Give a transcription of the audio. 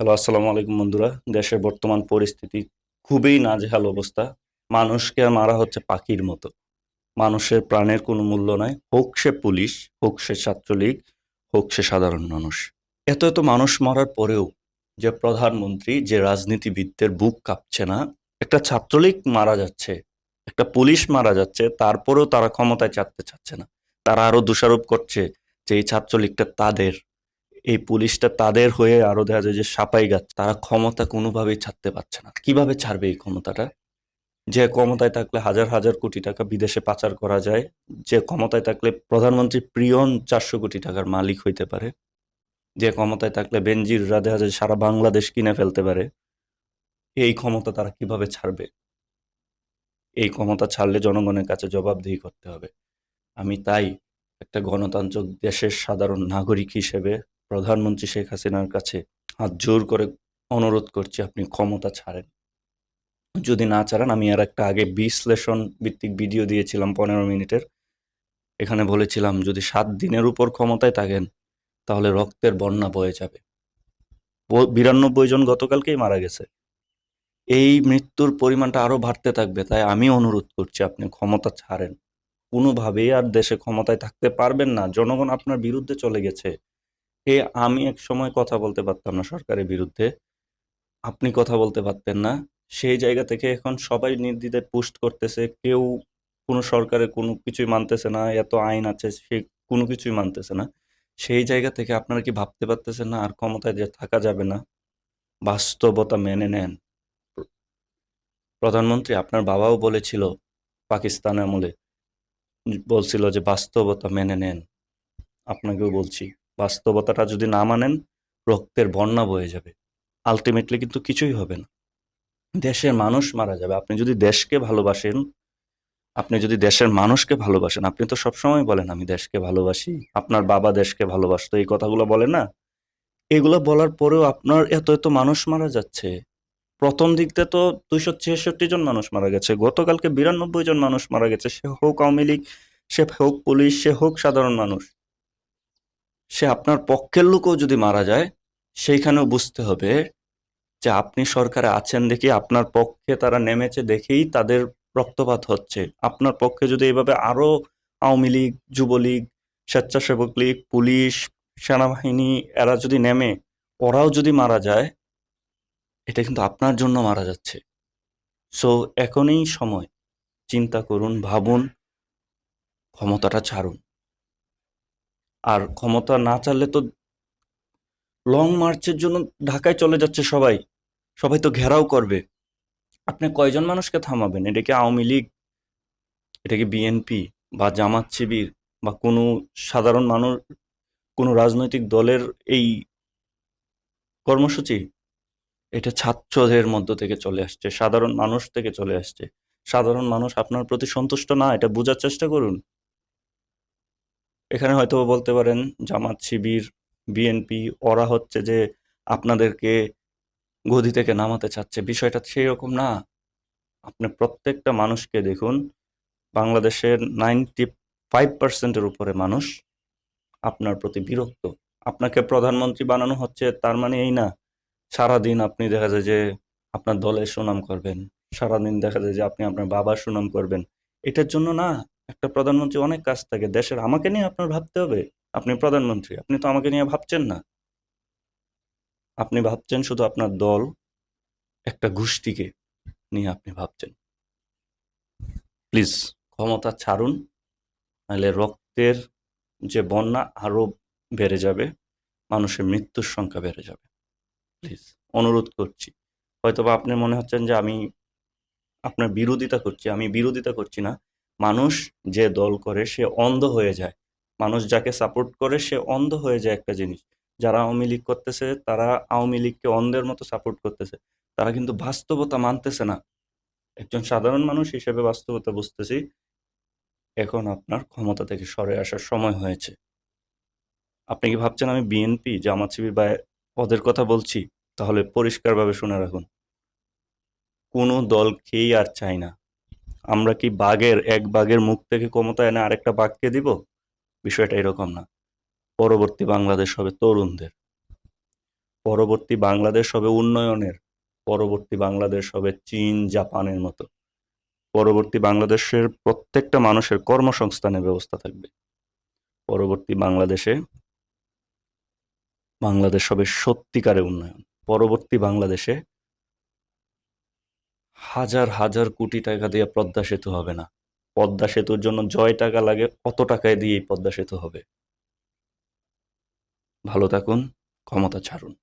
Hello, আসসালামু আলাইকুম বন্ধুরা। দেশের বর্তমান পরিস্থিতি খুবই নাজেহাল অবস্থা। মানুষকে মারা হচ্ছে পাখির মতো। মানুষের প্রাণের কোনো মূল্য নাই, হোক সে পুলিশ, হোক সে ছাত্রলীগ, হোক সে সাধারণ মানুষ। এত এত মানুষ মরার পরেও যে প্রধানমন্ত্রী, যে রাজনীতিবিদদের বুক কাঁপছে না। একটা ছাত্রলীগ মারা যাচ্ছে, একটা পুলিশ মারা যাচ্ছে, তারপরেও তারা ক্ষমতায় চাপতে চাচ্ছে না। তারা আরো দোষারোপ করছে যে এই ছাত্রলীগটা তাদের, এই পুলিশটা তাদের হয়ে আরো দেখা যায় যে সাপাই গাচ্ছে। তারা ক্ষমতা কোনোভাবেই ছাড়তে পারছে না। কিভাবে ছাড়বে এই ক্ষমতাটা? যে ক্ষমতায় থাকলে হাজার হাজার কোটি টাকা বিদেশে পাচার করা যায়, যে ক্ষমতায় থাকলে প্রধানমন্ত্রী প্রিয়ন 400 কোটি টাকার মালিক হইতে পারে, যে ক্ষমতায় থাকলে বেনজিররা দেখা যায় সারা বাংলাদেশ কিনে ফেলতে পারে, এই ক্ষমতা তারা কিভাবে ছাড়বে? এই ক্ষমতা ছাড়লে জনগণের কাছে জবাবদিহি করতে হবে। আমি তাই একটা গণতান্ত্রিক দেশের সাধারণ নাগরিক হিসেবে প্রধানমন্ত্রী শেখ হাসিনার কাছে হাত জোর করে অনুরোধ করছি, আপনি ক্ষমতা ছাড়েন। যদি না ছাড়েন, আমি আর একটা আগে বিশ্লেষণ ভিত্তিক ভিডিও দিয়েছিলাম 15 মিনিটের। এখানে বলেছিলাম যদি 7 দিনের উপর ক্ষমতায় থাকেন তাহলে রক্তের বন্যা বয়ে যাবে। 92 জন গতকালকেই মারা গেছে। এই মৃত্যুর পরিমাণটা আরো বাড়তে থাকবে। তাই আমি অনুরোধ করছি, আপনি ক্ষমতা ছাড়েন। কোনোভাবেই আর দেশে ক্ষমতায় থাকতে পারবেন না। জনগণ আপনার বিরুদ্ধে চলে গেছে। আমি এক সময় কথা বলতে পারতাম না সরকারের বিরুদ্ধে, আপনি কথা বলতে পারতেন না। সেই জায়গা থেকে এখন সবাই নির্দ্বিধায় পোস্ট করতেছে। কেউ কোনো সরকারের কোনো কিছুই মানতেছে না। এত আইন আছে, সে কোনো কিছুই মানতেছে না। সেই জায়গা থেকে আপনারা কি ভাবতে পারতেছেন না আর ক্ষমতায় যে থাকা যাবে না? বাস্তবতা মেনে নেন। প্রধানমন্ত্রী, আপনার বাবাও বলেছিল পাকিস্তান আমলে, বলছিল যে বাস্তবতা মেনে নেন। আপনাকেও বলছি, বাস্তবতাটা যদি না মানেন, রক্তের বন্যা বয়ে যাবে। আলটিমেটলি কিন্তু কিছুই হবে না। দেশের মানুষ মারা যাবে। আপনি যদি দেশকে ভালোবাসেন, আপনি যদি দেশের মানুষকে ভালোবাসেন, আপনি তো সবসময় বলেন আমি দেশকে ভালোবাসি। আপনার বাবা দেশকে ভালোবাসতো, এই কথাগুলো বলে না? এগুলো বলার পরেও আপনার এত এত মানুষ মারা যাচ্ছে। প্রথম দিকতে তো 266 জন মানুষ মারা গেছে, গতকালকে 92 জন মানুষ মারা গেছে। সে হোক আওয়ামী লীগ, সে হোক পুলিশ, সে হোক সাধারণ মানুষ। সে আপনার পক্ষের লোকও যদি মারা যায়, সেইখানেও বুঝতে হবে যে আপনি সরকারে আছেন দেখি, আপনার পক্ষে তারা নেমেছে দেখেই তাদের রক্তপাত হচ্ছে। আপনার পক্ষে যদি এভাবে আরো আওয়ামী লীগ, যুবলীগ, স্বেচ্ছাসেবক লীগ, পুলিশ, সেনাবাহিনী এরা যদি নেমে, ওরাও যদি মারা যায়, এটা কিন্তু আপনার জন্য মারা যাচ্ছে। সো এখনই সময়, চিন্তা করুন, ভাবুন, ক্ষমতাটা ছাড়ুন। আর ক্ষমতা না ছাড়লে তো লং মার্চের জন্য ঢাকায় চলে যাচ্ছে সবাই। সবাই তো ঘেরাও করবে। আপনি কয়জন মানুষকে থামাবেন? এটা কি আওয়ামী লীগ, এটা কি বিএনপি বা জামাত শিবির বা কোনো সাধারণ মানুষ, কোনো রাজনৈতিক দলের এই কর্মসূচি? এটা ছাত্রদের মধ্য থেকে চলে আসছে, সাধারণ মানুষ থেকে চলে আসছে। সাধারণ মানুষ আপনার প্রতি সন্তুষ্ট না, এটা বোঝার চেষ্টা করুন। এখানে হয়তো বলতে পারেন জামাত শিবির, বিএনপি, ওরা হচ্ছে যে আপনাদেরকে গদি থেকে নামাতে চাচ্ছে। বিষয়টা সেই রকম না। আপনি প্রত্যেকটা মানুষকে দেখুন। বাংলাদেশের 95% উপরে মানুষ আপনার প্রতি বিরক্ত। আপনাকে প্রধানমন্ত্রী বানানো হচ্ছে, তার মানে এই না সারাদিন আপনি দেখা যায় যে আপনার দলের সুনাম করবেন, সারাদিন দেখা যায় যে আপনি আপনার বাবার সুনাম করবেন। এটার জন্য না। একটা প্রধানমন্ত্রী অনেক কাজ থাকে দেশের। আমাকে নিয়ে আপনার ভাবতে হবে। আপনি প্রধানমন্ত্রী, আপনি তো আমাকে নিয়ে ভাবছেন না। আপনি ভাবছেন শুধু আপনার দল, একটা গোষ্ঠীকে নিয়ে আপনি ভাবছেন। প্লিজ ক্ষমতা ছাড়ুন, নাহলে রক্তের যে বন্যা আরো বেড়ে যাবে, মানুষের মৃত্যুর সংখ্যা বেড়ে যাবে। প্লিজ অনুরোধ করছি। হয়তোবা আপনি মনে হচ্ছেন যে আমি আপনার বিরোধিতা করছি। আমি বিরোধিতা করছি না। মানুষ যে দল করে সে অন্ধ হয়ে যায়। মানুষ যাকে সাপোর্ট করে সে অন্ধ হয়ে যায় একটা জিনিস। যারা আওয়ামী লীগ করতেছে তারা আওয়ামী লীগকে অন্ধের মতো সাপোর্ট করতেছে। তারা কিন্তু বাস্তবতা মানতেছে না। একজন সাধারণ মানুষ হিসেবে বাস্তবতা বুঝতেছি। এখন আপনার ক্ষমতা থেকে সরে আসার সময় হয়েছে। আপনি কি ভাবছেন আমি বিএনপি, জামাত শিবির বা ওদের কথা বলছি? তাহলে পরিষ্কারভাবে শুনে রাখুন, কোনো দলকেই আর চাই না। আমরা কি এক বাঘের মুখ থেকে ক্ষমতা এনে আরেকটা বাঘকে দিব? বিষয়টা এরকম না। পরবর্তী বাংলাদেশ হবে তরুণদের। পরবর্তী বাংলাদেশ হবে উন্নয়নের, পরবর্তী বাংলাদেশ হবে চীন জাপানের মতো, পরবর্তী বাংলাদেশের প্রত্যেকটা মানুষের কর্মসংস্থানের ব্যবস্থা থাকবে, পরবর্তী বাংলাদেশ হবে সত্যিকারের উন্নয়ন, পরবর্তী বাংলাদেশে হাজার হাজার কোটি টাকা দিয়ে পদ্মা সেতু হবে না, পদ্মা সেতুর জন্য জয় টাকা লাগে অত টাকায় দিয়েই পদ্মা সেতু হবে। ভালো থাকুন, ক্ষমতা ছাড়ুন।